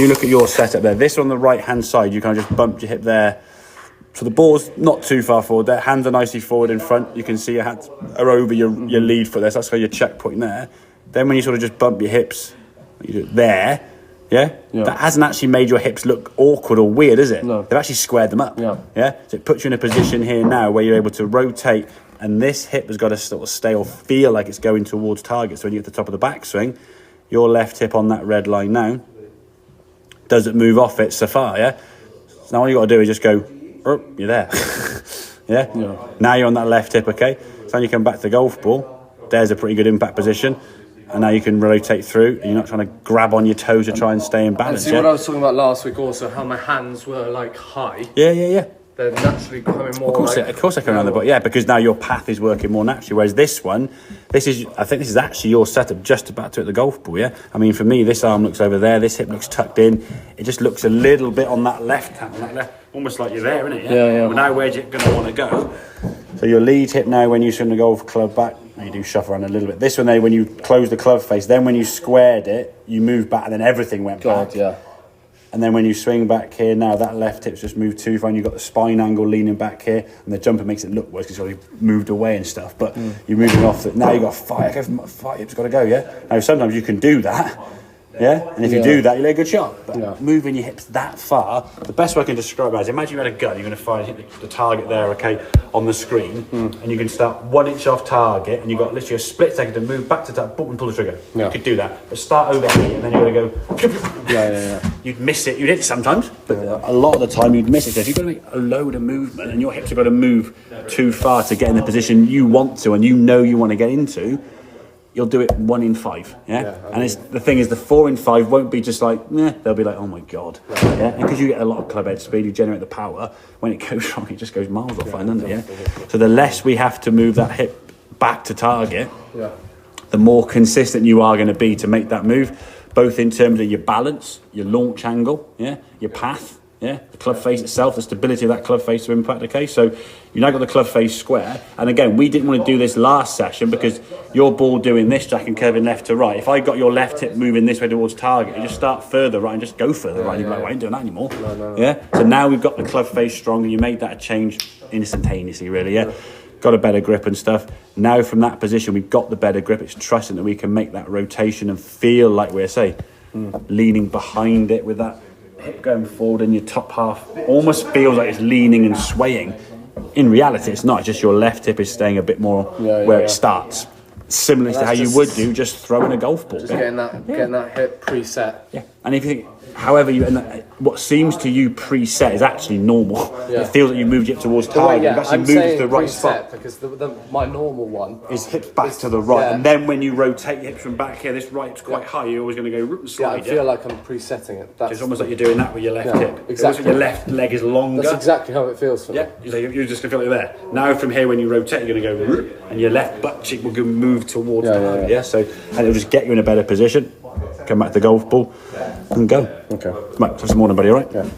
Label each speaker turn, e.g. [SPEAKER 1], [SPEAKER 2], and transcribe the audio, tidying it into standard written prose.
[SPEAKER 1] you look at your setup there, this on the right-hand side, you kind of just bumped your hip there. So the ball's not too far forward there. Hands are nicely forward in front. You can see your hands are over your lead foot there. So that's how your checkpoint there. Then when you sort of just bump your hips there, that hasn't actually made your hips look awkward or weird, is it?
[SPEAKER 2] No.
[SPEAKER 1] They've actually squared them up.
[SPEAKER 2] Yeah.
[SPEAKER 1] So it puts you in a position here now where you're able to rotate, and this hip has got to sort of stay or feel like it's going towards target. So when you get to the top of the backswing, your left hip on that red line now doesn't move off it so far, So now all you got to do is just go, you're there. Now you're on that left hip, okay? So then you come back to the golf ball. There's a pretty good impact position. And now you can rotate through, and you're not trying to grab on your toes to try and stay in balance.
[SPEAKER 2] And see what I was talking about last week also, how my hands were like high.
[SPEAKER 1] Yeah.
[SPEAKER 2] They're naturally coming more.
[SPEAKER 1] Of course I come around the ball. Because now your path is working more naturally. Whereas this one, I think this is actually your setup just about to hit the golf ball. I mean, for me, this arm looks over there, this hip looks tucked in. It just looks a little bit on that left hand, almost like you're there, isn't it?
[SPEAKER 2] Yeah.
[SPEAKER 1] Well, now where's it going to want to go? So your lead hip now, when you swing the golf club back, you do shuffle around a little bit. This one there, when you close the club face, then when you squared it, you move back, and then everything went back. And then when you swing back here, now that left hip's just moved too far, and you've got the spine angle leaning back here, and the jumper makes it look worse because it's already moved away and stuff. But you're moving off that. Now you've got five hips got to go, Now sometimes you can do that, and if you do that, you lay a good shot. But moving your hips that far, the best way I can describe it is, imagine you had a gun, you're going to hit the target there, on the screen, and you can start 1 inch off target, and you've got literally a split second to move back to target, boom, and pull the trigger. You could do that. But start over here, and then you're going to go, You'd miss it. You'd hit it sometimes, but a lot of the time you'd miss it. So if you've got to make a load of movement, and your hips have got to move too far to get in the position you want to, and you know you want to get into, you'll do it 1 in 5, and the thing is, the 4 in 5 won't be just like, they'll be like, oh my god, and because you get a lot of club head speed, you generate the power. When it goes wrong, it just goes miles off, doesn't it? So the less we have to move that hip back to target, the more consistent you are going to be to make that move, both in terms of your balance, your launch angle, your path. The club face itself, the stability of that club face to impact. Okay, so you've now got the club face square, and again, we didn't want to do this last session because your ball doing this, Jack, and curving left to right. If I got your left hip moving this way towards target, you just start further right and just go further right. You're like, well, I ain't doing that anymore. No. So now we've got the club face stronger. You made that a change instantaneously, really. Got a better grip and stuff. Now from that position, we've got the better grip. It's trusting that we can make that rotation and feel like we're leaning behind it with that hip going forward, and your top half almost feels like it's leaning and swaying. In reality, it's not. It's just your left hip is staying a bit more where it starts. Similar to how you would do just throwing a golf ball.
[SPEAKER 2] Just getting that hip preset.
[SPEAKER 1] And if you think, however, what seems to you preset is actually normal. It feels like you moved it towards target. You've actually moved it to the right spot.
[SPEAKER 2] Because my normal one
[SPEAKER 1] is hips back to the right, and then when you rotate your hips from back here, this right hip's quite high. You're always going to go root and slide.
[SPEAKER 2] I feel like I'm presetting it.
[SPEAKER 1] It's almost like you're doing that with your left hip. Exactly. Your left leg is longer.
[SPEAKER 2] That's exactly how it feels for me.
[SPEAKER 1] You're just going to feel like there. Now from here, when you rotate, you're going to go root, and your left butt cheek will move towards target. So, and it'll just get you in a better position. Come back to the golf ball and go.
[SPEAKER 2] Okay.
[SPEAKER 1] Mate, have some morning, buddy, all right?
[SPEAKER 2] Yeah.